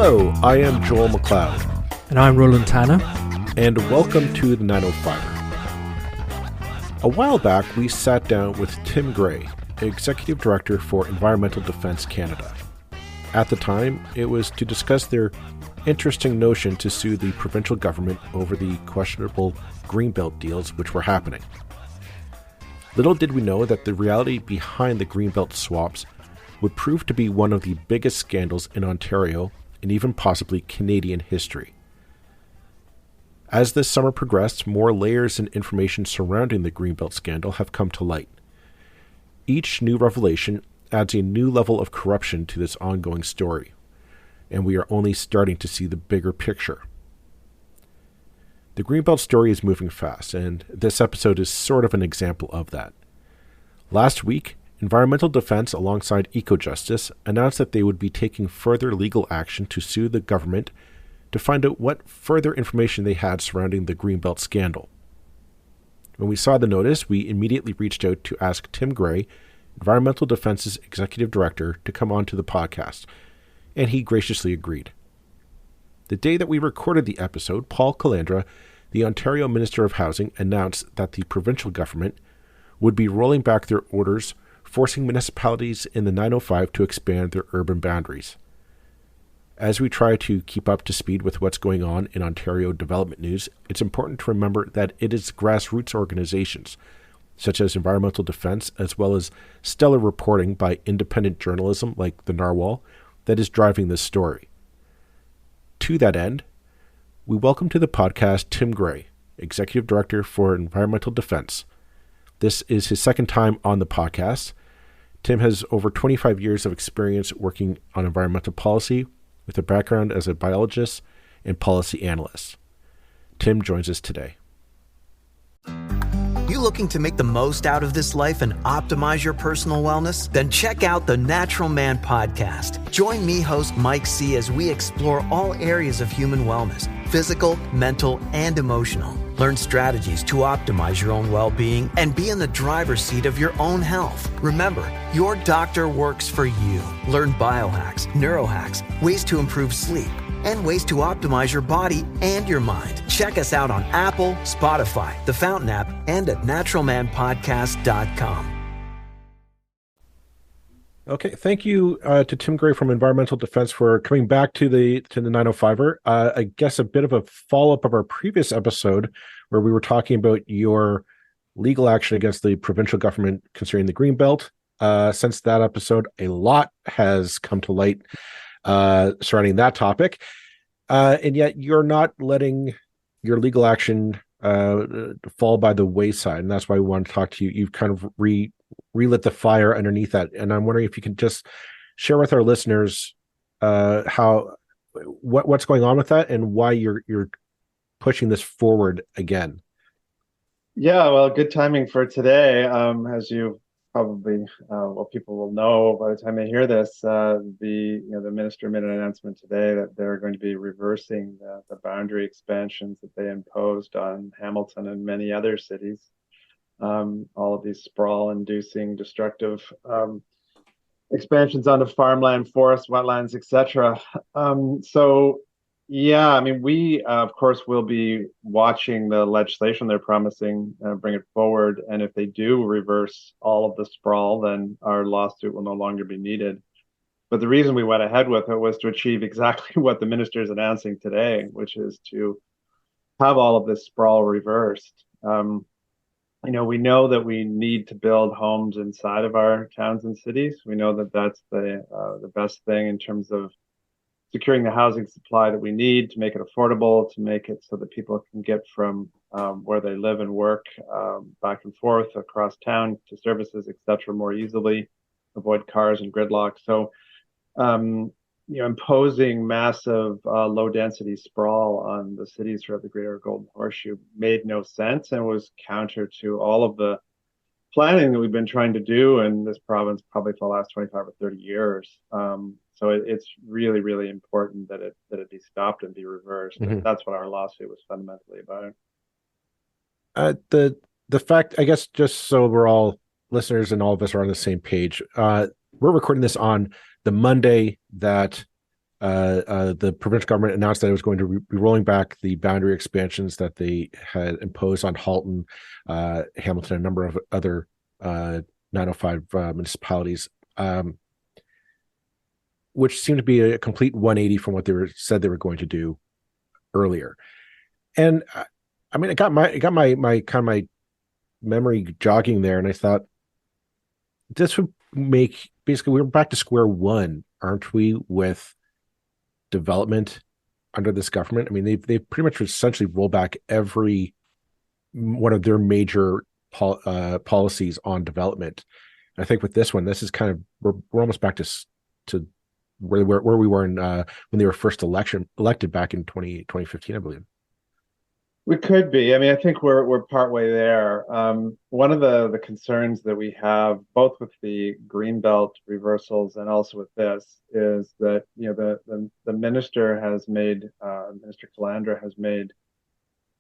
Hello, I am Joel McLeod. And I'm Roland Tanner. And welcome to the 905er. A while back, we sat down with Tim Gray, Executive Director for Environmental Defence Canada. At the time, it was to discuss their interesting notion to sue the provincial government over the questionable Greenbelt deals which were happening. Little did we know that the reality behind the Greenbelt swaps would prove to be one of the biggest scandals in Ontario and even possibly Canadian history. As this summer progressed, more layers and information surrounding the Greenbelt scandal have come to light. Each new revelation adds a new level of corruption to this ongoing story, and we are only starting to see the bigger picture. The Greenbelt story is moving fast, and this episode is sort of an example of that. Last week, Environmental Defence alongside EcoJustice announced that they would be taking further legal action to sue the government to find out what further information they had surrounding the Greenbelt scandal. When we saw the notice, we immediately reached out to ask Tim Gray, Environmental Defence's Executive Director, to come on to the podcast, and he graciously agreed. The day that we recorded the episode, Paul Calandra, the Ontario Minister of Housing, announced that the provincial government would be rolling back their orders forcing municipalities in the 905 to expand their urban boundaries. As we try to keep up to speed with what's going on in Ontario development news, it's important to remember that it is grassroots organizations, such as Environmental Defence, as well as stellar reporting by independent journalism like the Narwhal, that is driving this story. To that end, we welcome to the podcast Tim Gray, Executive Director for Environmental Defence. This is his second time on the podcast. Tim has over 25 years of experience working on environmental policy with a background as a biologist and policy analyst. Tim joins us today. You looking to make the most out of this life and optimize your personal wellness? Then check out the Natural Man Podcast. Join me, host Mike C., as we explore all areas of human wellness, physical, mental, and emotional. Learn strategies to optimize your own well-being and be in the driver's seat of your own health. Remember, your doctor works for you. Learn biohacks, neurohacks, ways to improve sleep, and ways to optimize your body and your mind. Check us out on Apple, Spotify, the Fountain app, and at naturalmanpodcast.com. Okay, thank you to Tim Gray from Environmental Defence for coming back to the 905er. I guess a bit of a follow-up of our previous episode where we were talking about your legal action against the provincial government concerning the Greenbelt. Since that episode, a lot has come to light surrounding that topic. And yet you're not letting your legal action fall by the wayside. And that's why we want to talk to you. You've kind of relit the fire underneath that. And I'm wondering if you can just share with our listeners what's going on with that and why you're pushing this forward again. Yeah, well, good timing for today. As you probably, people will know by the time they hear this, the minister made an announcement today that they're going to be reversing the boundary expansions that they imposed on Hamilton and many other cities. All of these sprawl-inducing, destructive expansions onto farmland, forests, wetlands, etc. We of course will be watching the legislation they're promising, bring it forward, and if they do reverse all of the sprawl, then our lawsuit will no longer be needed. But the reason we went ahead with it was to achieve exactly what the minister is announcing today, which is to have all of this sprawl reversed. We know that we need to build homes inside of our towns and cities. We know that that's the best thing in terms of securing the housing supply that we need to make it affordable, to make it so that people can get from where they live and work back and forth across town to services, etc., more easily, avoid cars and gridlock. So, imposing massive low-density sprawl on the cities throughout the Greater Golden Horseshoe made no sense and was counter to all of the planning that we've been trying to do in this province probably for the last 25 or 30 years. So it's really, really important that it be stopped and be reversed. Mm-hmm. And that's what our lawsuit was fundamentally about. The fact, I guess, just so we're all listeners and all of us are on the same page, we're recording this on the Monday that the provincial government announced that it was going to be rolling back the boundary expansions that they had imposed on Halton, Hamilton, a number of other 905 municipalities, which seemed to be a complete 180 from what said they were going to do earlier. And I mean, it got my memory jogging there, and I thought this would make basically we're back to square one, aren't we, with development under this government? I mean, they've pretty much essentially rolled back every one of their major policies on development. And I think with this one, this is kind of we're almost back to where we were in when they were first elected back in 2015, I believe. We could be. I mean, I think we're partway there. One of the concerns that we have, both with the Greenbelt reversals and also with this, is that the minister has made Minister Calandra has made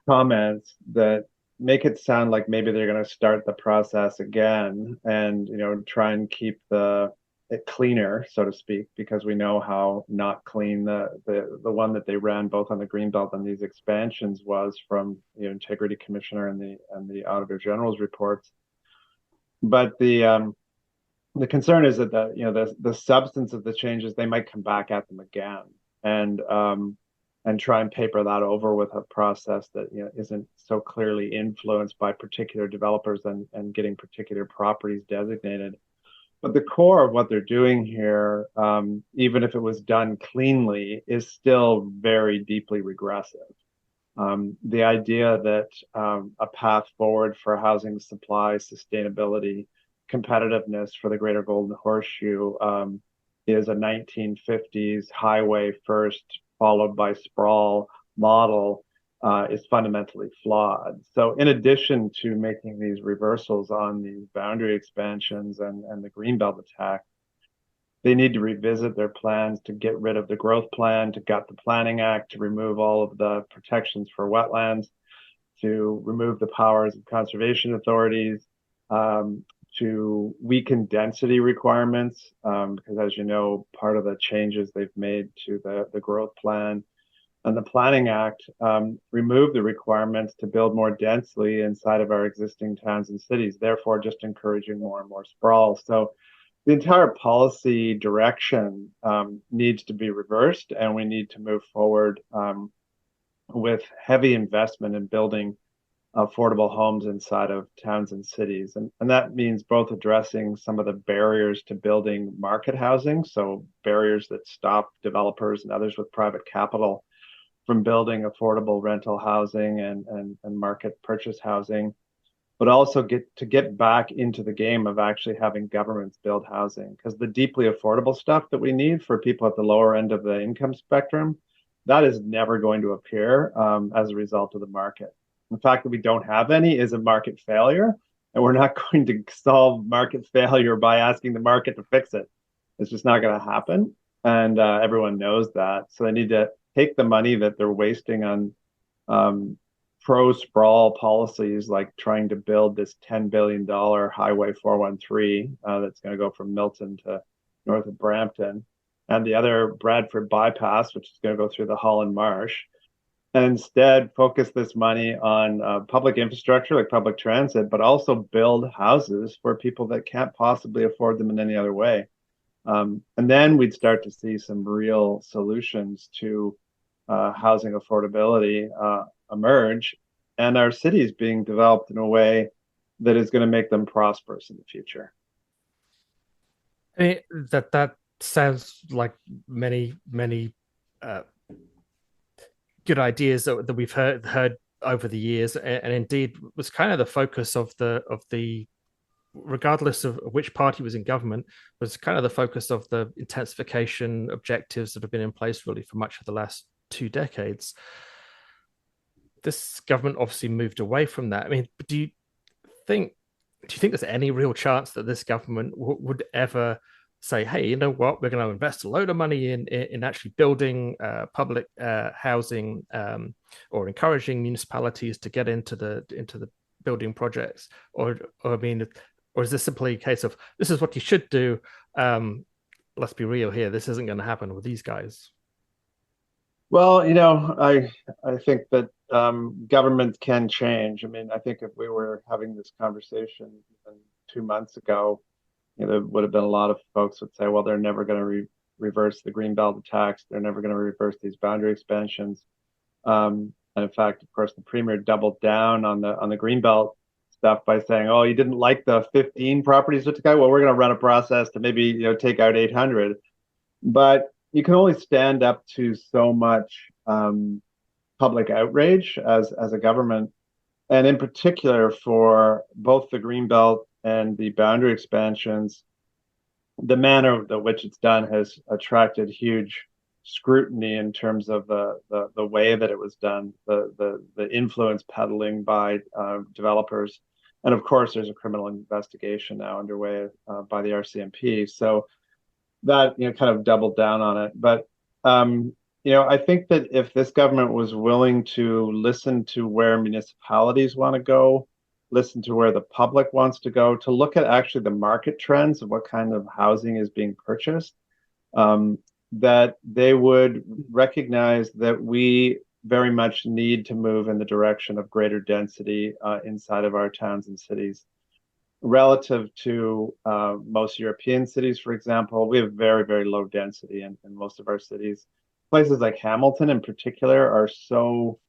comments that make it sound like maybe they're going to start the process again and try and keep it cleaner, so to speak, because we know how not clean the one that they ran both on the Greenbelt and these expansions was from the Integrity Commissioner and the Auditor General's reports. But the concern is that the substance of the changes, they might come back at them again and try and paper that over with a process that isn't so clearly influenced by particular developers and getting particular properties designated. But the core of what they're doing here, even if it was done cleanly, is still very deeply regressive. The idea that a path forward for housing supply, sustainability, competitiveness for the Greater Golden Horseshoe is a 1950s highway first, followed by sprawl model is fundamentally flawed. So in addition to making these reversals on these boundary expansions and the Greenbelt attack, they need to revisit their plans to get rid of the growth plan, to gut the Planning Act, to remove all of the protections for wetlands, to remove the powers of conservation authorities, to weaken density requirements, because as you know, part of the changes they've made to the growth plan and the Planning Act remove the requirements to build more densely inside of our existing towns and cities, therefore just encouraging more and more sprawl. So the entire policy direction needs to be reversed, and we need to move forward with heavy investment in building affordable homes inside of towns and cities. And that means both addressing some of the barriers to building market housing, so barriers that stop developers and others with private capital from building affordable rental housing and market purchase housing, but also get back into the game of actually having governments build housing. Because the deeply affordable stuff that we need for people at the lower end of the income spectrum, that is never going to appear as a result of the market. The fact that we don't have any is a market failure, and we're not going to solve market failure by asking the market to fix it. It's just not going to happen, and everyone knows that. So they need to take the money that they're wasting on pro-sprawl policies, like trying to build this $10 billion Highway 413 that's going to go from Milton to north of Brampton, and the other Bradford bypass, which is going to go through the Holland Marsh, and instead focus this money on public infrastructure like public transit, but also build houses for people that can't possibly afford them in any other way. And then we'd start to see some real solutions to housing affordability emerge, and our cities being developed in a way that is going to make them prosperous in the future. I mean, that sounds like many good ideas that we've heard over the years, and indeed was kind of the focus of the regardless of which party was in government, was kind of the focus of the intensification objectives that have been in place really for much of the last 2 decades. This government obviously moved away from that. I mean, do you think there's any real chance that this government would ever say, hey, you know what, we're going to invest a load of money in actually building public housing or encouraging municipalities to get into the building projects, or is this simply a case of this is what you should do? Let's be real here, this isn't going to happen with these guys. Well, I think that government can change. I mean, I think if we were having this conversation even 2 months ago, there would have been a lot of folks would say, well, they're never going to reverse the Greenbelt attacks. They're never going to reverse these boundary expansions. And in fact, of course, the premier doubled down on the Greenbelt stuff by saying, "Oh, you didn't like the 15 properties we took out? Well, we're going to run a process to maybe take out 800." But you can only stand up to so much public outrage as a government, and in particular for both the Greenbelt and the boundary expansions. The manner in which it's done has attracted huge scrutiny in terms of the way that it was done, the influence peddling by developers, and of course there's a criminal investigation now underway by the RCMP. So that kind of doubled down on it. But I think that if this government was willing to listen to where municipalities want to go, listen to where the public wants to go, to look at actually the market trends of what kind of housing is being purchased, that they would recognize that we very much need to move in the direction of greater density inside of our towns and cities. Relative to most European cities, for example, we have very, very low density in most of our cities. Places like Hamilton in particular are so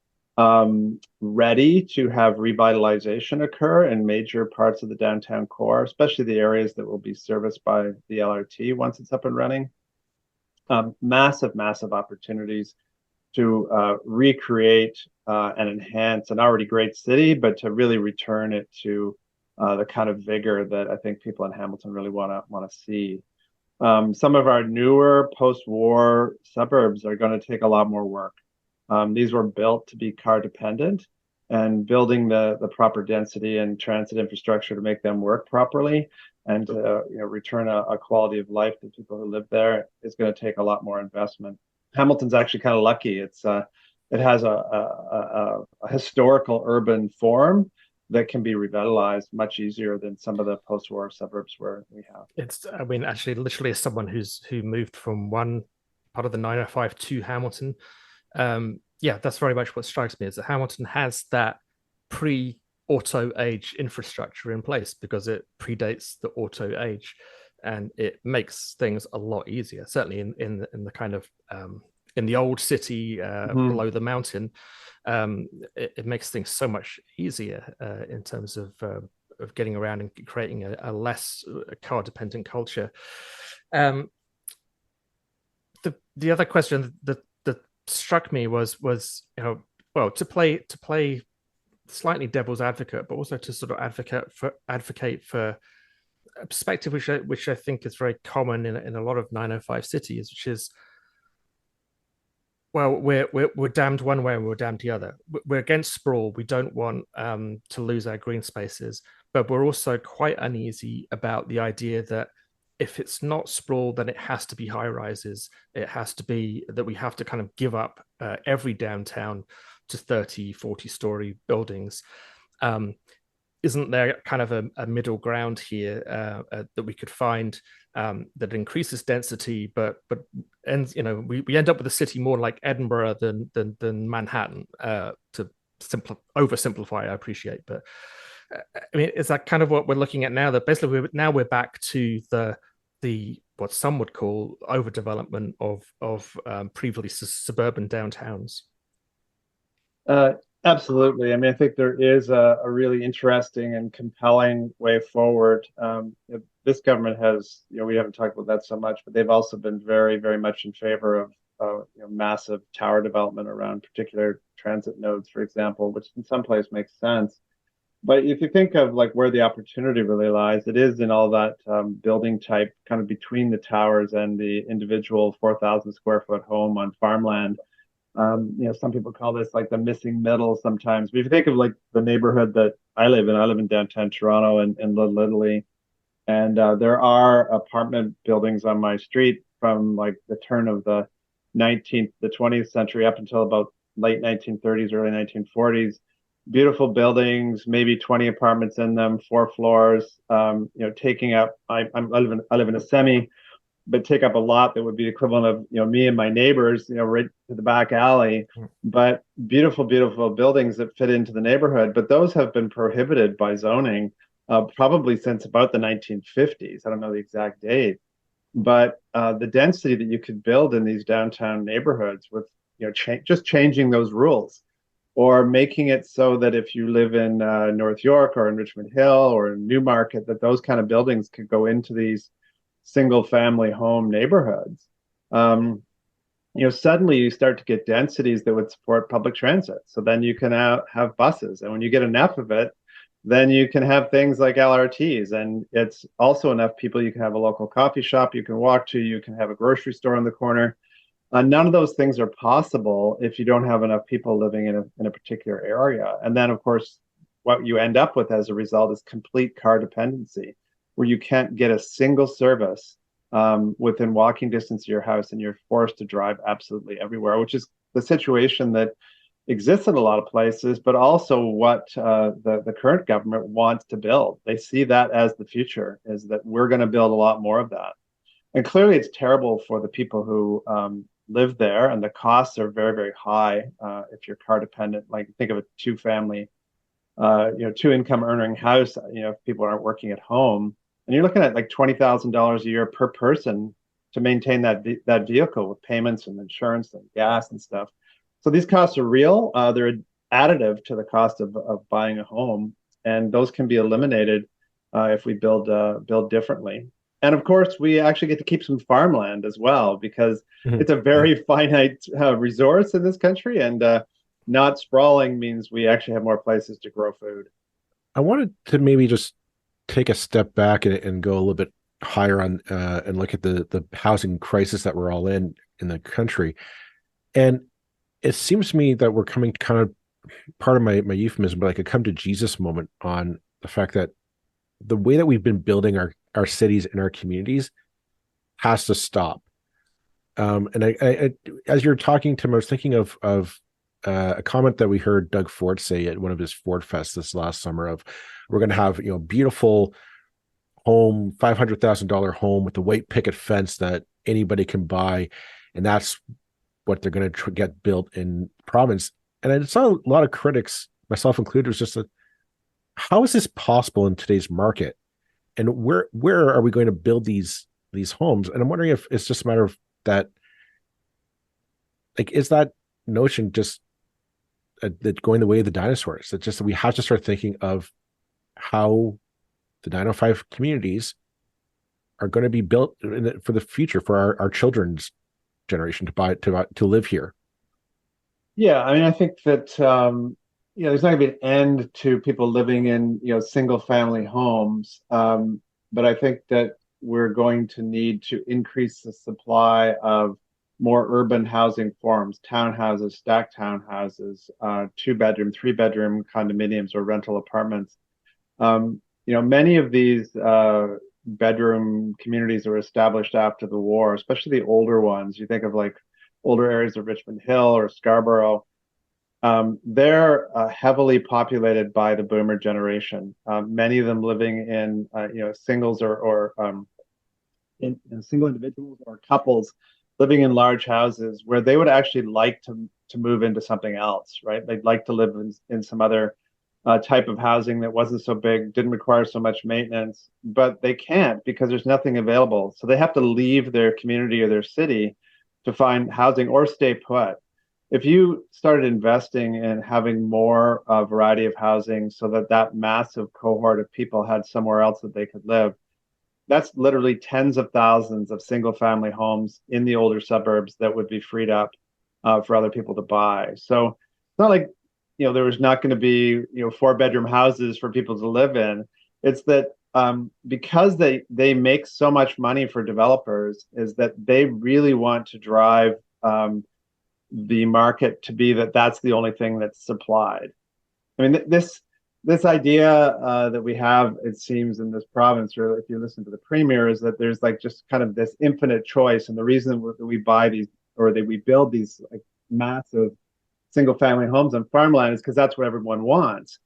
ready to have revitalization occur in major parts of the downtown core, especially the areas that will be serviced by the LRT once it's up and running. Massive, massive opportunities to recreate and enhance an already great city, but to really return it to the kind of vigor that I think people in Hamilton really want to see. Some of our newer post-war suburbs are going to take a lot more work. These were built to be car dependent, and building the proper density and transit infrastructure to make them work properly and to return a quality of life to people who live there is going to take a lot more investment. Hamilton's actually kind of lucky. It has a historical urban form that can be revitalized much easier than some of the post-war suburbs where we have. Actually, literally as someone who moved from one part of the 905 to Hamilton, that's very much what strikes me, is that Hamilton has that pre-auto age infrastructure in place because it predates the auto age, and it makes things a lot easier. Certainly in the kind of in the old city below the mountain, it makes things so much easier in terms of getting around and creating a less car dependent culture. The other question that struck me was to play slightly devil's advocate, but also to sort of advocate for a perspective which I think is very common in a lot of 905 cities, which is, well, we're damned one way and we're damned the other. We're against sprawl. We don't want to lose our green spaces, but we're also quite uneasy about the idea that if it's not sprawl, then it has to be high rises. It has to be that we have to kind of give up every downtown to 30, 40-story buildings. Isn't there kind of a middle ground here that we could find that increases density, but we end up with a city more like Edinburgh than Manhattan, to oversimplify, I appreciate, but I mean, is that kind of what we're looking at now? That basically we're back to the what some would call overdevelopment of previously suburban downtowns. Absolutely. I mean, I think there is a really interesting and compelling way forward. This government has, we haven't talked about that so much, but they've also been very, very much in favor of massive tower development around particular transit nodes, for example, which in some place makes sense. But if you think of like where the opportunity really lies, it is in all that building type kind of between the towers and the individual 4,000 square foot home on farmland. Some people call this like the missing middle sometimes. But if you think of like the neighborhood that I live in downtown Toronto in Little Italy, and there are apartment buildings on my street from like the turn of the 20th century up until about late 1930s, early 1940s. Beautiful buildings, maybe 20 apartments in them, 4 floors. Taking up. I live in a semi. but take up a lot that would be equivalent of, me and my neighbors, right to the back alley, but beautiful, beautiful buildings that fit into the neighborhood. But those have been prohibited by zoning probably since about the 1950s. I don't know the exact date, but the density that you could build in these downtown neighborhoods with, just changing those rules, or making it so that if you live in North York or in Richmond Hill or in Newmarket, that those kind of buildings could go into these single family home neighborhoods. Suddenly you start to get densities that would support public transit. So then you can have buses. And when you get enough of it, then you can have things like LRTs. And it's also enough people. You can have a local coffee shop you can walk to. You can have a grocery store on the corner. None of those things are possible if you don't have enough people living in a particular area. And then, of course, what you end up with as a result is complete car dependency, where you can't get a single service within walking distance of your house, and you're forced to drive absolutely everywhere, which is the situation that exists in a lot of places, but also what the current government wants to build. They see that as the future, is that we're going to build a lot more of that. And clearly it's terrible for the people who live there, and the costs are very, very high if you're car dependent. Like, think of a two-family, two-income earning house, if people aren't working at home, and you're looking at like $20,000 a year per person to maintain that vehicle, with payments and insurance and gas and stuff. So these costs are real. They're additive to the cost of buying a home, and those can be eliminated if we build differently. And of course, we actually get to keep some farmland as well, because it's a very finite resource in this country, and not sprawling means we actually have more places to grow food. I wanted to maybe just take a step back and go a little bit higher on and look at the housing crisis that we're all in the country. And it seems to me that we're coming kind of, part of my euphemism, but like a come to Jesus moment on the fact that the way that we've been building our cities and our communities has to stop. And I as you're talking, Tim, I was thinking of a comment that we heard Doug Ford say at one of his Ford Fests this last summer of, we're going to have, beautiful home, $500,000 home with a white picket fence that anybody can buy. And that's what they're going to get built in province. And I saw a lot of critics, myself included, was just how is this possible in today's market? And where are we going to build these homes? And I'm wondering if it's just a matter of that, like, is that notion just that going the way of the dinosaurs? It's just that we have to start thinking of how the 905 communities are going to be built for the future, for our children's generation to live here. Yeah, I mean, I think that there's not going to be an end to people living in single family homes, but I think that we're going to need to increase the supply of more urban housing forms, townhouses, stacked townhouses, 2-bedroom, 3-bedroom condominiums or rental apartments. Many of these bedroom communities were established after the war, especially the older ones. You think of like older areas of Richmond Hill or Scarborough. They're heavily populated by the boomer generation. Many of them living in singles or in single individuals or couples living in large houses, where they would actually like to move into something else, right? They'd like to live in some other type of housing that wasn't so big, didn't require so much maintenance, but they can't because there's nothing available. So they have to leave their community or their city to find housing or stay put. If you started investing in having more variety of housing so that massive cohort of people had somewhere else that they could live, that's literally tens of thousands of single family homes in the older suburbs that would be freed up for other people to buy. So it's not like there was not going to be 4-bedroom houses for people to live in. It's that because they make so much money for developers, is that they really want to drive the market to be that's the only thing that's supplied. I mean, this idea that we have, it seems, in this province, or if you listen to the premier, is that there's like just kind of this infinite choice, and the reason that we buy these, or that we build these like massive single family homes on farmland, is because that's what everyone wants.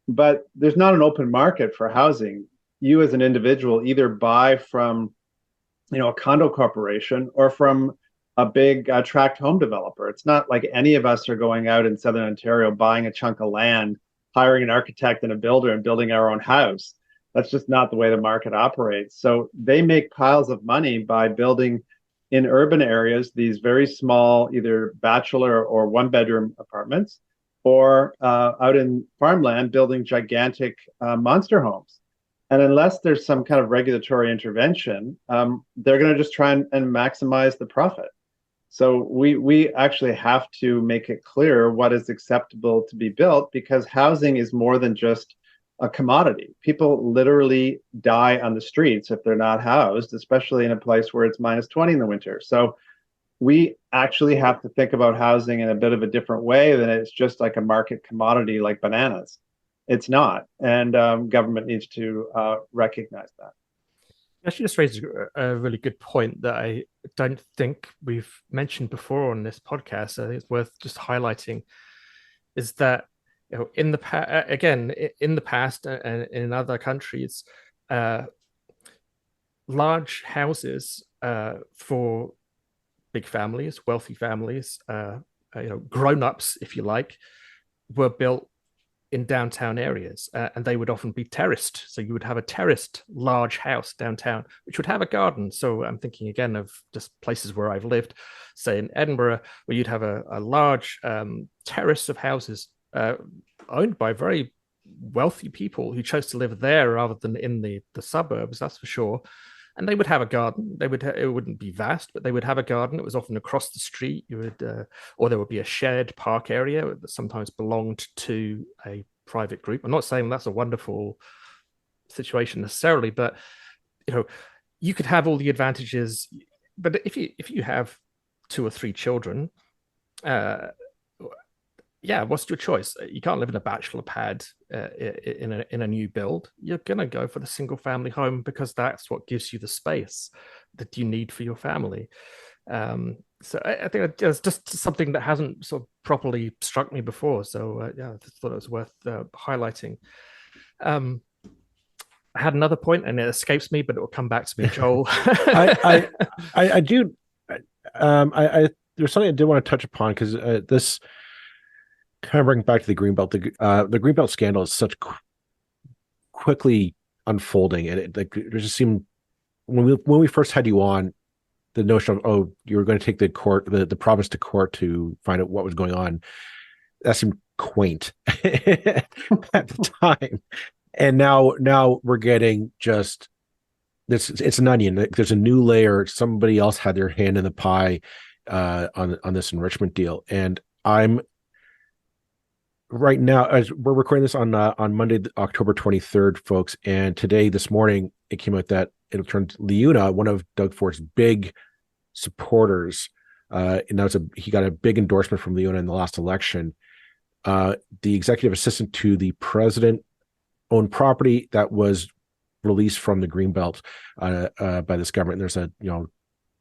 But there's not an open market for housing. You as an individual either buy from a condo corporation or from a big tract home developer. It's not like any of us are going out in Southern Ontario, buying a chunk of land, hiring an architect and a builder and building our own house. That's just not the way the market operates. So they make piles of money by building in urban areas these very small, either bachelor or one bedroom apartments, or out in farmland building gigantic monster homes. And unless there's some kind of regulatory intervention, they're going to just try and maximize the profit. So we actually have to make it clear what is acceptable to be built, because housing is more than just a commodity. People literally die on the streets if they're not housed, especially in a place where it's minus 20 in the winter. So we actually have to think about housing in a bit of a different way than it's just like a market commodity like bananas. It's not. And government needs to recognize that. You actually just raised a really good point that I don't think we've mentioned before on this podcast. I think it's worth just highlighting, is that in the past and in other countries, large houses for big families, wealthy families, grown-ups, if you like, were built in downtown areas, and they would often be terraced. So you would have a terraced large house downtown, which would have a garden. So I'm thinking again of just places where I've lived, say in Edinburgh, where you'd have a large terrace of houses owned by very wealthy people who chose to live there rather than in the suburbs, that's for sure. And they would have a garden. It wouldn't be vast, but they would have a garden. It was often across the street. Or there would be a shared park area that sometimes belonged to a private group. I'm not saying that's a wonderful situation necessarily, but you could have all the advantages. But if you have 2 or 3 children, what's your choice? You can't live in a bachelor pad in a new build. You're gonna go for the single family home because that's what gives you the space that you need for your family. So I think it's just something that hasn't sort of properly struck me before. So I just thought it was worth highlighting. I had another point and it escapes me, but it will come back to me, Joel. I do. There's something I did want to touch upon, because this kind of bring back to the Greenbelt. The Greenbelt scandal is such quickly unfolding, and there just seemed, when we first had you on, the notion of you were going to take the province to court to find out what was going on, that seemed quaint at the time. And now we're getting just this. It's an onion. There's a new layer. Somebody else had their hand in the pie on this enrichment deal, and I'm. Right now, as we're recording this on Monday, October 23rd, folks, and this morning, it came out that it turned LiUNA, one of Doug Ford's big supporters, and he got a big endorsement from LiUNA in the last election. The executive assistant to the president owned property that was released from the Greenbelt by this government. And there's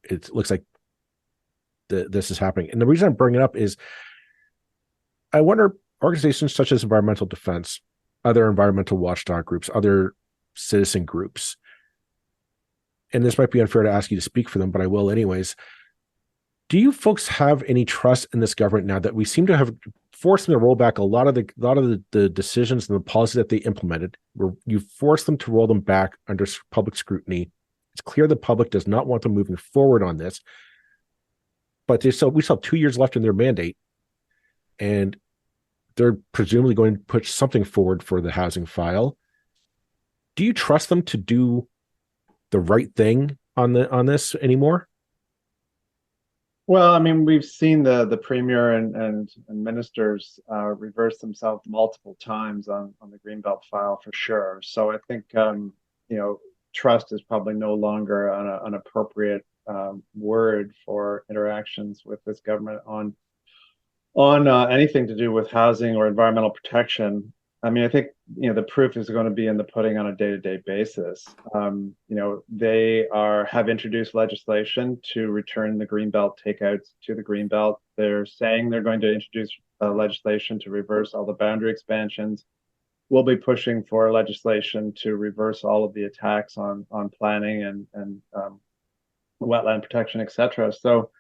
it looks like this is happening. And the reason I'm bringing it up is, I wonder, organizations such as Environmental Defense, other environmental watchdog groups, other citizen groups, and this might be unfair to ask you to speak for them, but I will anyways. Do you folks have any trust in this government now that we seem to have forced them to roll back a lot of the decisions and the policies that they implemented? Where you forced them to roll them back under public scrutiny. It's clear the public does not want them moving forward on this, but we still have 2 years left in their mandate, and they're presumably going to push something forward for the housing file. Do you trust them to do the right thing on this anymore? Well, I mean, we've seen the premier and ministers reverse themselves multiple times on the Greenbelt file for sure. So I think trust is probably no longer an appropriate word for interactions with this government on anything to do with housing or environmental protection. I mean, I think the proof is going to be in the pudding on a day-to-day basis. They have introduced legislation to return the Greenbelt takeouts to the Greenbelt. They're saying they're going to introduce legislation to reverse all the boundary expansions. We'll be pushing for legislation to reverse all of the attacks on planning and wetland protection, etc. So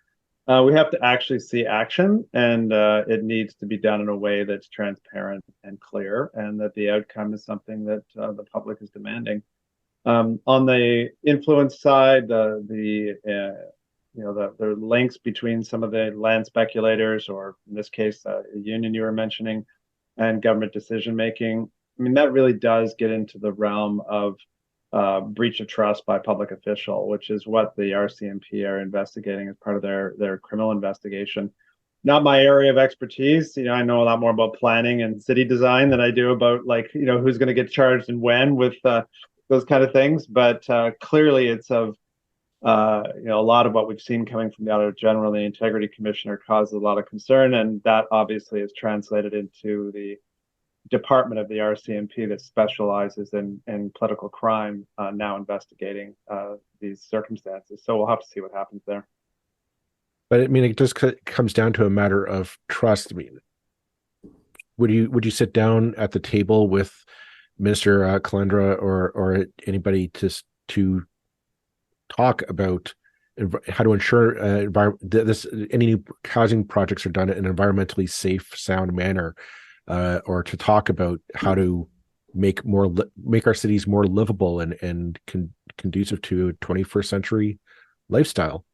we have to actually see action, and it needs to be done in a way that's transparent and clear, and that the outcome is something that the public is demanding. On the influence side, the links between some of the land speculators, or in this case, a union you were mentioning, and government decision making. I mean, that really does get into the realm of breach of trust by public official, which is what the RCMP are investigating as part of their criminal investigation. Not my area of expertise. I know a lot more about planning and city design than I do about who's going to get charged and when with those kind of things. But clearly, it's of a lot of what we've seen coming from the Auditor General and the Integrity Commissioner causes a lot of concern, and that obviously is translated into the department of the RCMP that specializes in political crime, now investigating these circumstances. So we'll have to see what happens there. But I mean, it just comes down to a matter of trust. I mean, would you sit down at the table with Minister Calendra or anybody to talk about how to ensure any new housing projects are done in an environmentally safe, sound manner, or to talk about how to make our cities more livable and conducive to a 21st century lifestyle?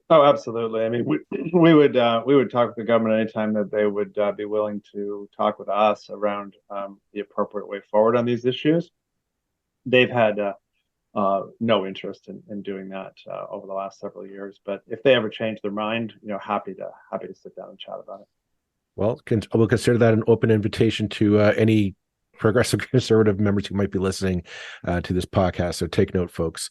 Oh, absolutely. I mean, we would talk with the government anytime that they would be willing to talk with us around the appropriate way forward on these issues. They've had no interest in doing that over the last several years. But if they ever change their mind, happy to sit down and chat about it. Well, we'll consider that an open invitation to any progressive conservative members who might be listening to this podcast. So take note, folks.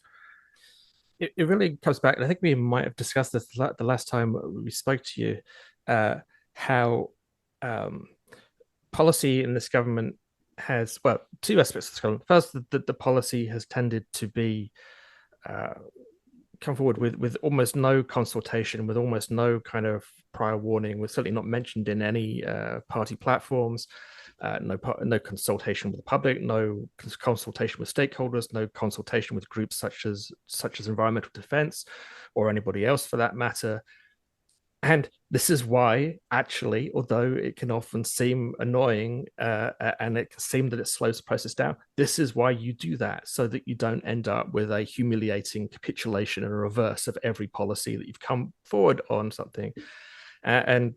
It really comes back, and I think we might have discussed this the last time we spoke to you, how policy in this government has, well, two aspects of this government. First, the policy has tended to be come forward with almost no consultation, with almost no kind of prior warning, was certainly not mentioned in any party platforms, no consultation with the public, no consultation with stakeholders, no consultation with groups such as environmental defense or anybody else for that matter. And this is why, actually, although it can often seem annoying and it can seem that it slows the process down, this is why you do that, so that you don't end up with a humiliating capitulation and a reverse of every policy that you've come forward on something. And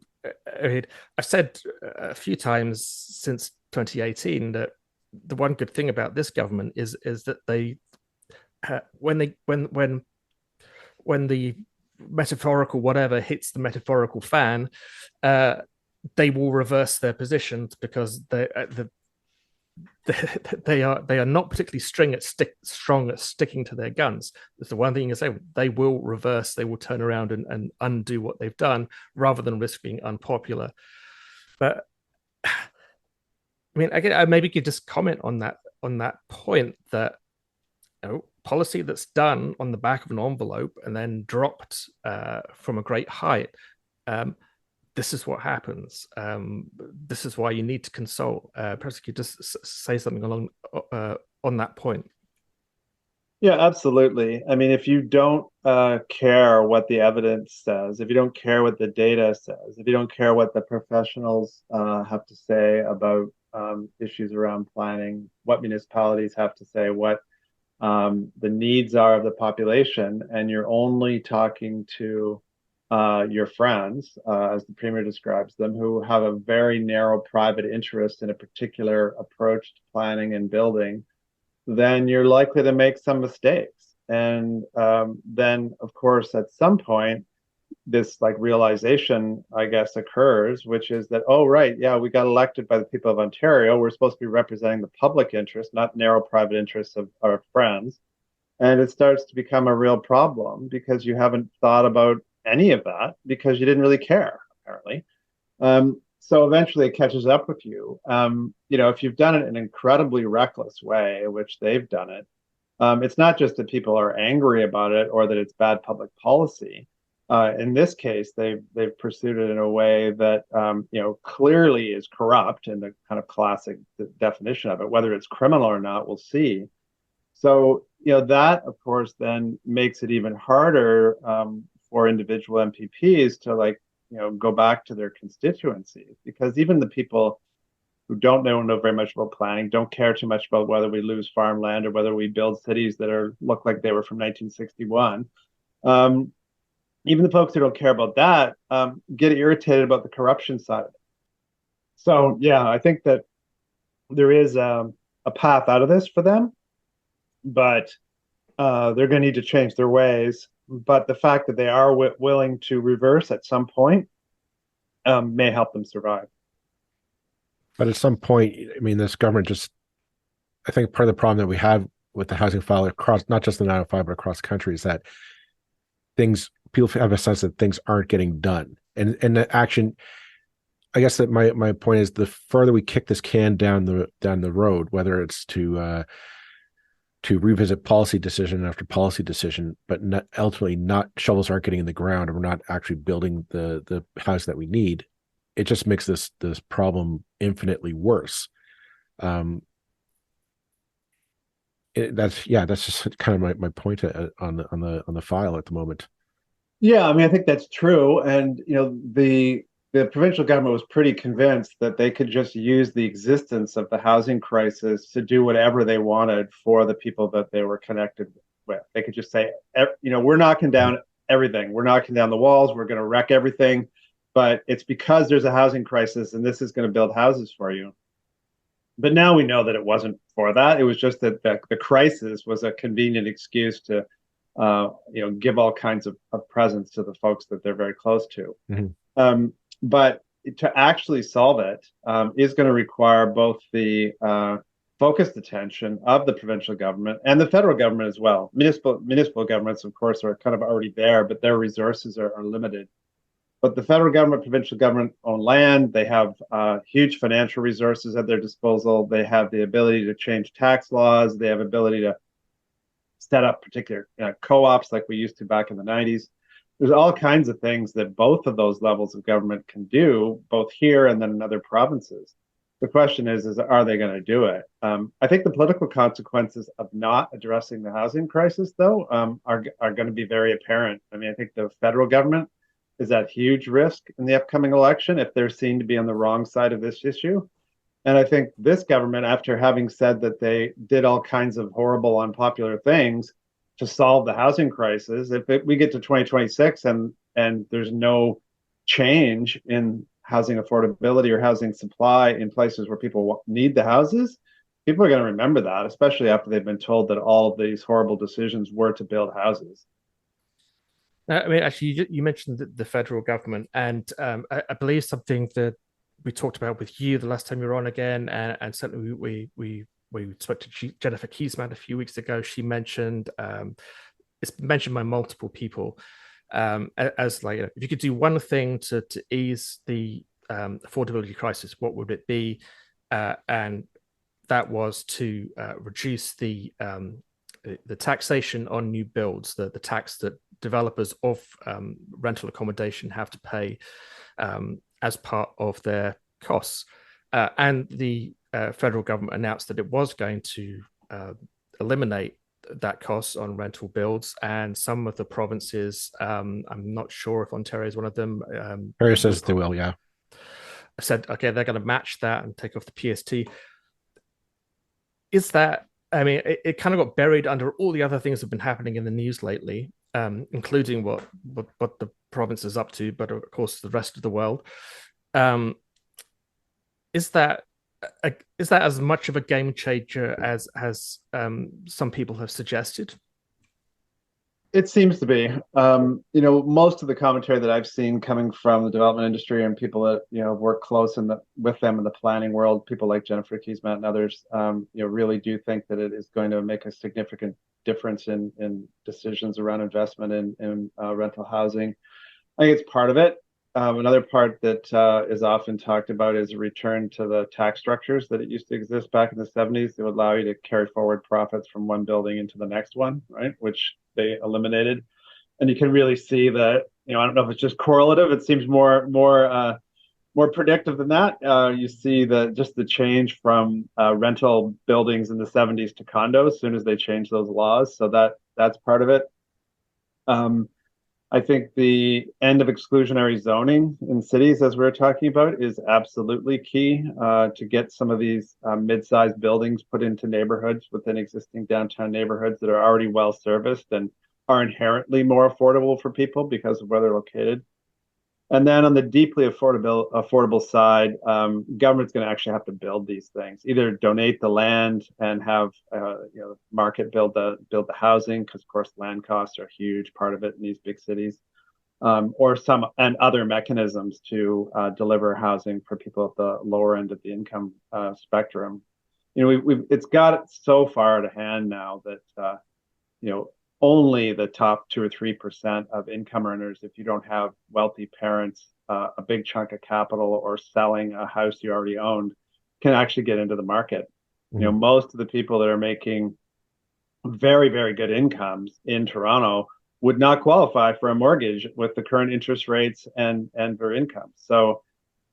I've said a few times since 2018 that the one good thing about this government is that they, when the metaphorical whatever hits the metaphorical fan, they will reverse their positions, because they are not particularly strong at sticking to their guns. That's the one thing you can say. They will reverse. They will turn around and undo what they've done, rather than risk being unpopular. But I mean, again, I maybe could just comment on that point, that policy that's done on the back of an envelope and then dropped from a great height. This is what happens. This is why you need to consult. Perhaps you could just say something along on that point. Yeah, absolutely. I mean, if you don't care what the evidence says, if you don't care what the data says, if you don't care what the professionals have to say about issues around planning, what municipalities have to say, what the needs are of the population, and you're only talking to your friends, as the Premier describes them, who have a very narrow private interest in a particular approach to planning and building, then you're likely to make some mistakes. And then, of course, at some point, this realization, I guess, occurs, which is that, oh, right, yeah, we got elected by the people of Ontario. We're supposed to be representing the public interest, not narrow private interests of our friends. And it starts to become a real problem, because you haven't thought about any of that, because you didn't really care, apparently. So eventually it catches up with you. If you've done it in an incredibly reckless way, which they've done it, it's not just that people are angry about it or that it's bad public policy. In this case, they've pursued it in a way that clearly is corrupt in the kind of classic definition of it. Whether it's criminal or not, we'll see. So that of course then makes it even harder for individual MPPs to go back to their constituencies, because even the people who don't know very much about planning, don't care too much about whether we lose farmland or whether we build cities that look like they were from 1961. Even the folks who don't care about that get irritated about the corruption side of it. So yeah, I think that there is a path out of this for them, but they're going to need to change their ways. But the fact that they are willing to reverse at some point may help them survive. But at some point, I mean, this government I think part of the problem that we have with the housing file across, not just the 905, but across the country, is that people have a sense that things aren't getting done. And the action, I guess that my point is, the further we kick this can down the road, whether it's to revisit policy decision after policy decision, but ultimately shovels aren't getting in the ground, and we're not actually building the house that we need, it just makes this problem infinitely worse. That's just kind of my point on the file at the moment. Yeah, I mean, I think that's true, and the provincial government was pretty convinced that they could just use the existence of the housing crisis to do whatever they wanted for the people that they were connected with. They could just say, we're knocking down everything. We're knocking down the walls. We're going to wreck everything. But it's because there's a housing crisis and this is going to build houses for you. But now we know that it wasn't for that. It was just that the crisis was a convenient excuse to give all kinds of presents to the folks that they're very close to. Mm-hmm. But to actually solve it is going to require both the focused attention of the provincial government and the federal government as well. Municipal governments, of course, are kind of already there, but their resources are limited. But the federal government, provincial government own land. They have huge financial resources at their disposal. They have the ability to change tax laws. They have ability to set up particular co-ops like we used to back in the 90s. There's all kinds of things that both of those levels of government can do, both here and then in other provinces. The question is are they going to do it? I think the political consequences of not addressing the housing crisis, though, are going to be very apparent. I mean, I think the federal government is at huge risk in the upcoming election if they're seen to be on the wrong side of this issue. And I think this government, after having said that they did all kinds of horrible, unpopular things to solve the housing crisis, if we get to 2026 and there's no change in housing affordability or housing supply in places where people need the houses, people are going to remember that, especially after they've been told that all of these horrible decisions were to build houses. I mean, actually, you mentioned the federal government, and I believe something that we talked about with you the last time you were on again, and certainly we spoke to Jennifer Keysman a few weeks ago. She mentioned it's mentioned by multiple people as if you could do one thing to ease the affordability crisis, what would it be? And that was to reduce the taxation on new builds, the tax that developers of rental accommodation have to pay as part of their costs. And the federal government announced that it was going to eliminate that cost on rental builds. And some of the provinces, I'm not sure if Ontario is one of them. Ontario says they will, yeah. Said, okay, they're going to match that and take off the PST. Is that, I mean, it kind of got buried under all the other things that have been happening in the news lately, including what the province is up to, but of course the rest of the world. Is that as much of a game changer as some people have suggested? It seems to be. Most of the commentary that I've seen coming from the development industry and people that work close with them in the planning world, people like Jennifer Keysman and others, really do think that it is going to make a significant difference in decisions around investment in rental housing. I think it's part of it. Another part that is often talked about is a return to the tax structures that it used to exist back in the 70s. They would allow you to carry forward profits from one building into the next one, right? Which they eliminated. And you can really see that, I don't know if it's just correlative. It seems more more predictive than that, you see the change from rental buildings in the 70s to condos as soon as they change those laws. So that's part of it. I think the end of exclusionary zoning in cities, as we were talking about, is absolutely key to get some of these mid-sized buildings put into neighborhoods within existing downtown neighborhoods that are already well serviced and are inherently more affordable for people because of where they're located. And then on the deeply affordable side, government's going to actually have to build these things. Either donate the land and have market build the housing, because of course land costs are a huge part of it in these big cities, or some and other mechanisms to deliver housing for people at the lower end of the income spectrum. It's got so far to hand now that only the top 2 or 3% of income earners, if you don't have wealthy parents, a big chunk of capital, or selling a house you already owned, can actually get into the market. Mm-hmm. Most of the people that are making very, very good incomes in Toronto would not qualify for a mortgage with the current interest rates and their income. So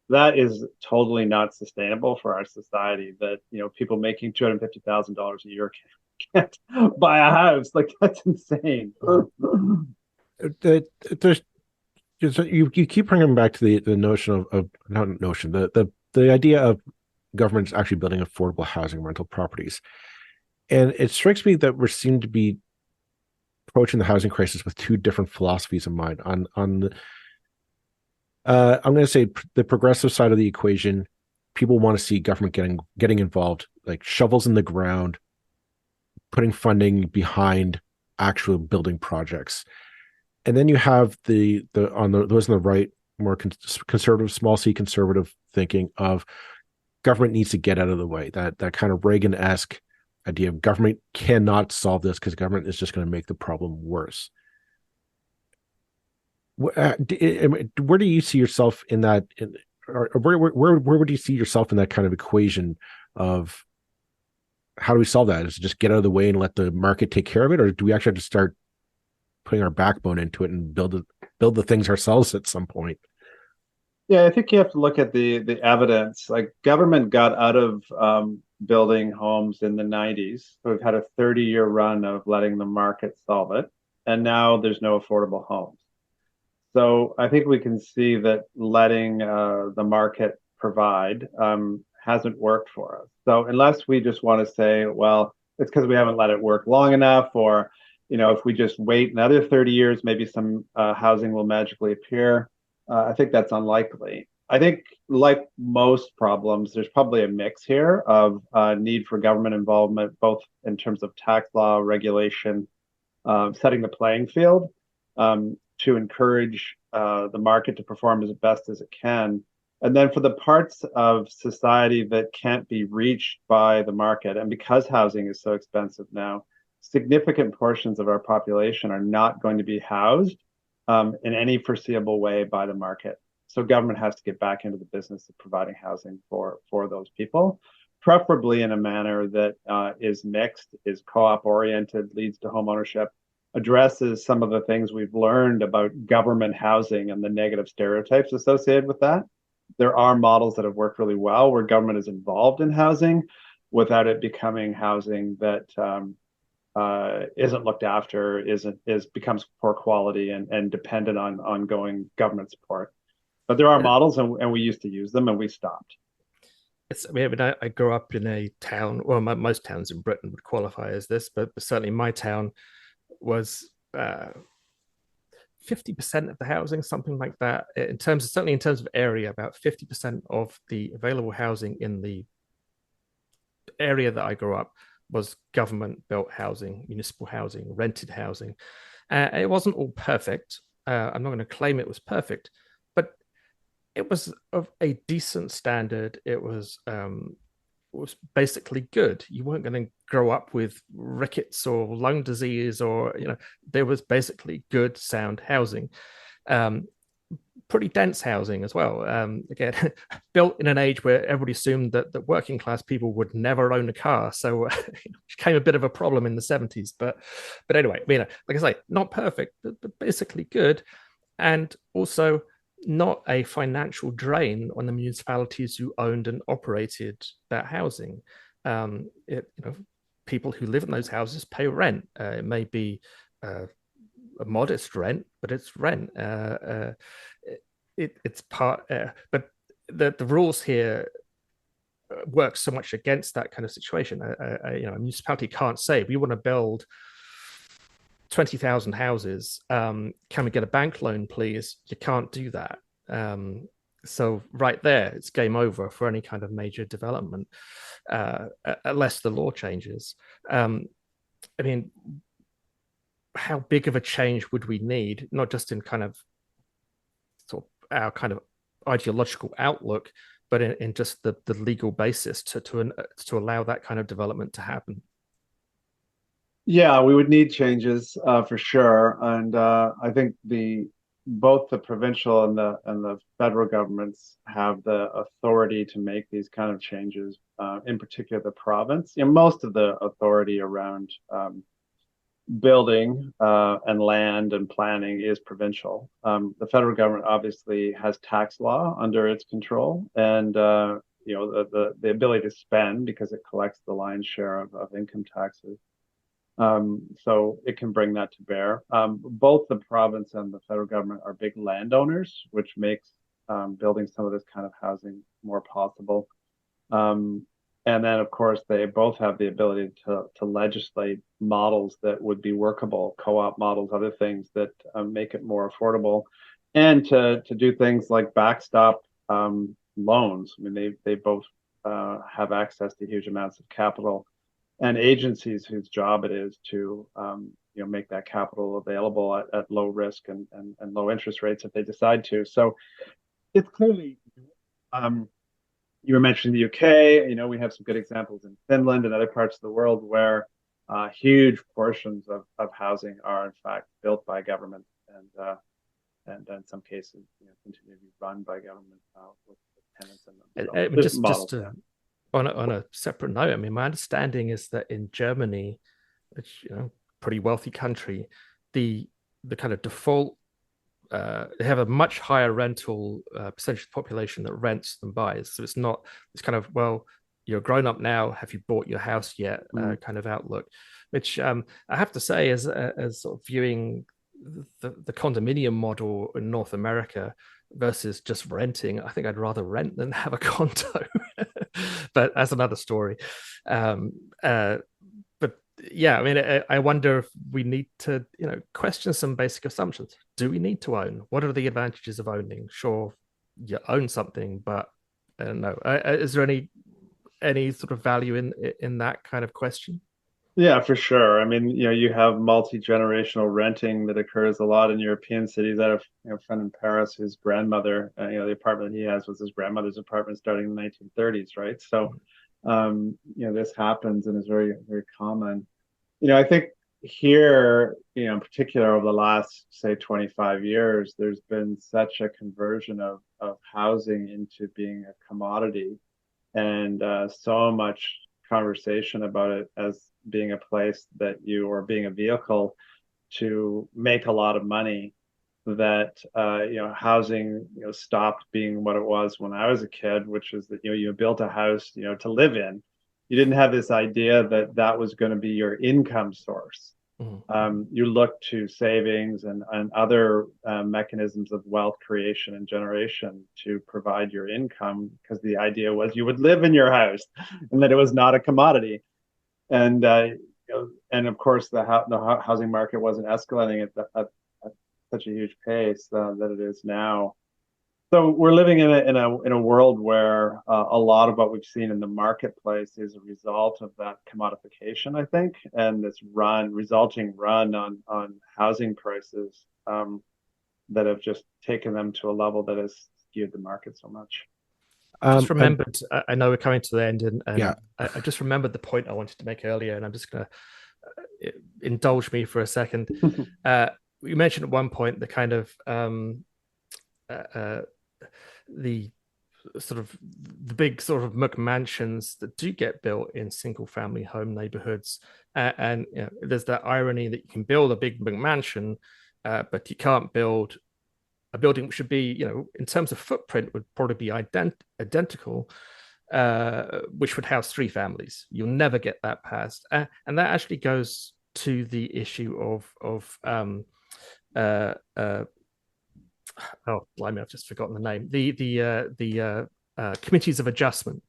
that is totally not sustainable for our society, that people making $250,000 a year can't buy a house. Like, that's insane. You keep bringing back to the notion of not notion, the idea of governments actually building affordable housing rental properties. And it strikes me that we seem to be approaching the housing crisis with two different philosophies in mind. On the I'm going to say the progressive side of the equation, people want to see government getting involved, like shovels in the ground, putting funding behind actual building projects. And then you have those on the right, more conservative, small c conservative thinking of government needs to get out of the way. That kind of Reagan-esque idea of government cannot solve this because government is just going to make the problem worse. Where do you see yourself in that? Or where would you see yourself in that kind of equation of how do we solve that? Is it just get out of the way and let the market take care of it, or do we actually have to start putting our backbone into it and build the things ourselves at some point? Yeah, I think you have to look at the evidence. Like, government got out of building homes in the 90s. So we've had a 30-year run of letting the market solve it, and now there's no affordable homes. So I think we can see that letting the market provide hasn't worked for us. So unless we just want to say, well, it's because we haven't let it work long enough, or if we just wait another 30 years, maybe some housing will magically appear. I think that's unlikely. I think, like most problems, there's probably a mix here of need for government involvement, both in terms of tax law, regulation, setting the playing field, to encourage the market to perform as best as it can. And then for the parts of society that can't be reached by the market, and because housing is so expensive now, significant portions of our population are not going to be housed in any foreseeable way by the market. So government has to get back into the business of providing housing for those people, preferably in a manner that is mixed, is co-op oriented, leads to home ownership, addresses some of the things we've learned about government housing and the negative stereotypes associated with that. There are models that have worked really well where government is involved in housing without it becoming housing that isn't looked after, becomes poor quality and dependent on ongoing government support. But there are models, and we used to use them, and we stopped. I grew up in a town. Well, most towns in Britain would qualify as this, but certainly my town was 50% of the housing, something like that. Certainly in terms of area, about 50% of the available housing in the area that I grew up was government-built housing, municipal housing, rented housing. It wasn't all perfect. I'm not going to claim it was perfect, but it was of a decent standard. It was basically good. You weren't going to grow up with rickets or lung disease, or there was basically good, sound housing. Pretty dense housing as well. Again, built in an age where everybody assumed that working class people would never own a car, so it became a bit of a problem in the 70s. But anyway, like I say, not perfect, but basically good. And also, not a financial drain on the municipalities who owned and operated that housing. People who live in those houses pay rent. It may be a modest rent, but it's rent. It's part, but the rules here work so much against that kind of situation. A municipality can't say we want to build 20,000 houses. Can we get a bank loan, please? You can't do that. So right there, it's game over for any kind of major development, unless the law changes. How big of a change would we need, not just in kind of sort of our kind of ideological outlook, but in just the legal basis to allow that kind of development to happen? Yeah, we would need changes for sure, and I think both the provincial and the federal governments have the authority to make these kind of changes. In particular, the province. Most of the authority around building and land and planning is provincial. The federal government obviously has tax law under its control, and the ability to spend because it collects the lion's share of income taxes. So it can bring that to bear. Both the province and the federal government are big landowners, which makes building some of this kind of housing more possible. And then, of course, they both have the ability to legislate models that would be workable, co-op models, other things that make it more affordable, and to do things like backstop loans. They both have access to huge amounts of capital, and agencies whose job it is to make that capital available at low risk and low interest rates if they decide to. So it's clearly. You were mentioning the UK. We have some good examples in Finland and other parts of the world where huge portions of housing are in fact built by government and in some cases continue to be run by government with tenants in them. On a separate note, my understanding is that in Germany, which pretty wealthy country, the kind of default. They have a much higher rental percentage of the population that rents than buys. So it's kind of, well, you're grown up now. Have you bought your house yet? Kind of outlook, which I have to say, as sort of viewing the condominium model in North America versus just renting, I think I'd rather rent than have a condo. But that's another story. Yeah, I wonder if we need to, question some basic assumptions. Do we need to own? What are the advantages of owning? Sure, you own something, but I don't know. Is there any sort of value in that kind of question? Yeah, for sure. You have multi-generational renting that occurs a lot in European cities. I have a friend in Paris whose grandmother, the apartment he has was his grandmother's apartment starting in the 1930s, right? So, this happens and is very, very common. I think here, in particular over the last, say, 25 years, there's been such a conversion of housing into being a commodity, and so much conversation about it as being a place or being a vehicle to make a lot of money, that housing stopped being what it was when I was a kid, which is that you built a house to live in. You didn't have this idea that was going to be your income source. Mm-hmm. You look to savings and other mechanisms of wealth creation and generation to provide your income, because the idea was you would live in your house and that it was not a commodity. And of course the housing market wasn't escalating at such a huge pace that it is now. So we're living in a world where a lot of what we've seen in the marketplace is a result of that commodification, I think, and this resulting run on housing prices that have just taken them to a level that has skewed the market so much. I just remembered, I know we're coming to the end, and yeah. I just remembered the point I wanted to make earlier, and I'm just going to indulge me for a second. You mentioned at one point the kind of the big sort of McMansions that do get built in single family home neighborhoods, and there's that irony that you can build a big McMansion, but you can't build a building which should be, in terms of footprint, would probably be identical, which would house 3 families. You'll never get that passed, and that actually goes to the issue of oh blimey, I've just forgotten the name. The committees of adjustment.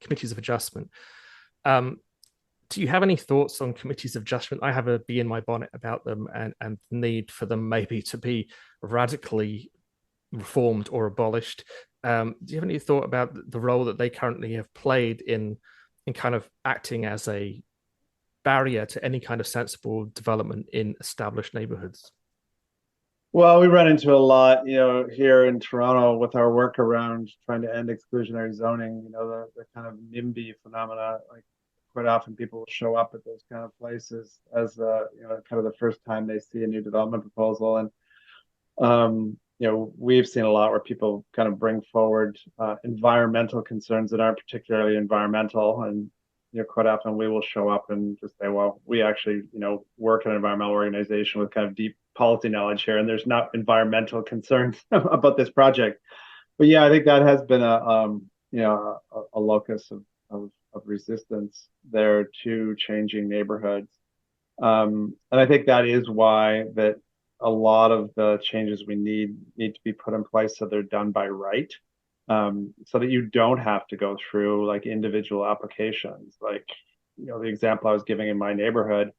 Do you have any thoughts on committees of adjustment? I have a bee in my bonnet about them, and the need for them maybe to be radically reformed or abolished. Do you have any thought about the role that they currently have played in kind of acting as a barrier to any kind of sensible development in established neighborhoods? Well, we run into a lot, here in Toronto with our work around trying to end exclusionary zoning, the kind of NIMBY phenomena. Like, quite often people will show up at those kind of places as, kind of the first time they see a new development proposal. And, we've seen a lot where people kind of bring forward environmental concerns that aren't particularly environmental. And, quite often we will show up and just say, well, we actually, work in an environmental organization with kind of deep policy knowledge here, and there's not environmental concerns about this project. But yeah, I think that has been a locus of resistance there to changing neighborhoods. And I think that is why that a lot of the changes we need to be put in place so they're done by right, so that you don't have to go through like individual applications. Like, the example I was giving in my neighborhood,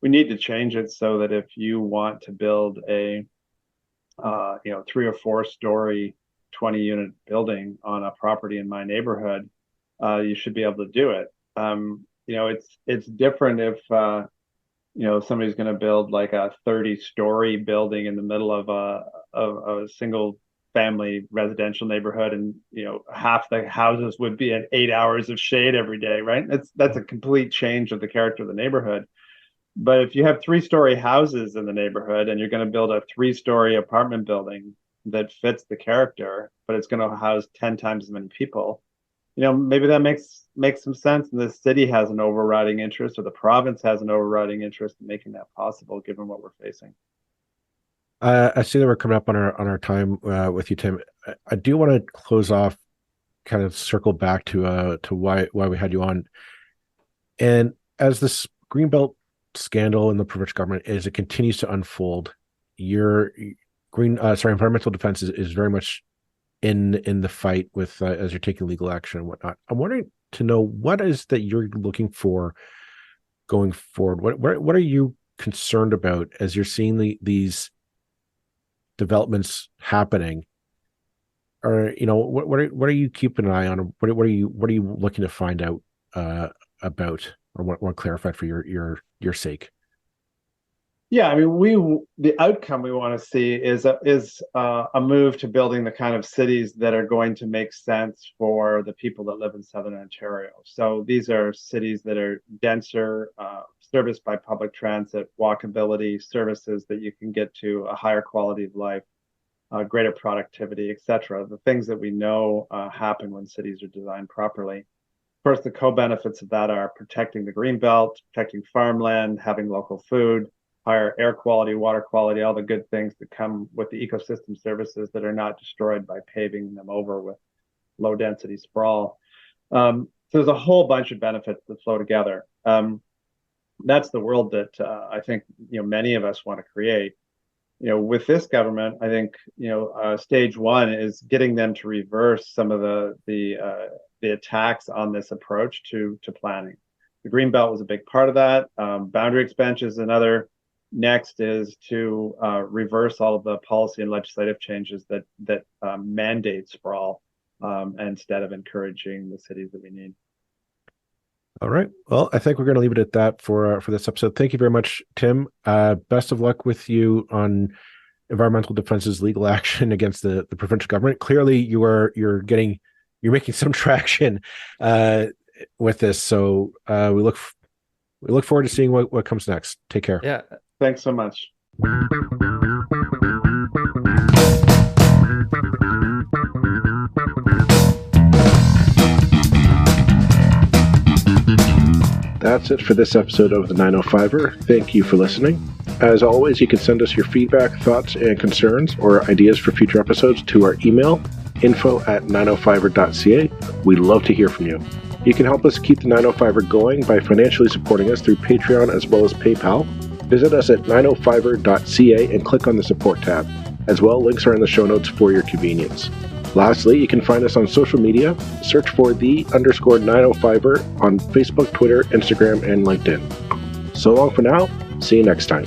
we need to change it so that if you want to build a 3 or 4 story 20-unit building on a property in my neighborhood, you should be able to do it. It's different if somebody's going to build like a 30-story building in the middle of a single family residential neighborhood, and half the houses would be at 8 hours of shade every day, right? That's a complete change of the character of the neighborhood. But if you have 3-story houses in the neighborhood and you're going to build a 3-story apartment building that fits the character, but it's going to house 10 times as many people, maybe that makes some sense. And the city has an overriding interest, or the province has an overriding interest in making that possible, given what we're facing. I see that we're coming up on our time with you, Tim. I do want to close off, kind of circle back to why we had you on. And as this Greenbelt scandal in the provincial government, as it continues to unfold, your environmental defense is very much in the fight with as you're taking legal action and whatnot. I'm wondering to know what is that you're looking for going forward. What are you concerned about as you're seeing these developments happening? Or what are you keeping an eye on? What are you looking to find out about, or want clarified for your sake? Yeah, I mean, the outcome we want to see is a move to building the kind of cities that are going to make sense for the people that live in Southern Ontario. So these are cities that are denser, serviced by public transit, walkability, services that you can get to a higher quality of life, greater productivity, etc. The things that we know happen when cities are designed properly. Of course, the co-benefits of that are protecting the Greenbelt, protecting farmland, having local food, higher air quality, water quality, all the good things that come with the ecosystem services that are not destroyed by paving them over with low density sprawl. So there's a whole bunch of benefits that flow together. That's the world that I think many of us want to create. With this government, I think stage one is getting them to reverse some of the attacks on this approach to planning. The Greenbelt was a big part of that. Boundary expansion is another. Next is to reverse all of the policy and legislative changes that mandate sprawl instead of encouraging the cities that we need. All right. Well, I think we're going to leave it at that for this episode. Thank you very much, Tim. Best of luck with you on environmental defense's legal action against the provincial government. Clearly, you're making some traction with this. So we look forward to seeing what comes next. Take care. Yeah. Thanks so much. That's it for this episode of the 905er. Thank you for listening. As always, you can send us your feedback, thoughts, and concerns or ideas for future episodes to our email, info@905er.ca. We'd love to hear from you. You can help us keep the 905er going by financially supporting us through Patreon as well as PayPal. Visit us at 905er.ca and click on the support tab. As well, links are in the show notes for your convenience. Lastly, you can find us on social media. Search for _905er on Facebook, Twitter, Instagram, and LinkedIn. So long for now. See you next time.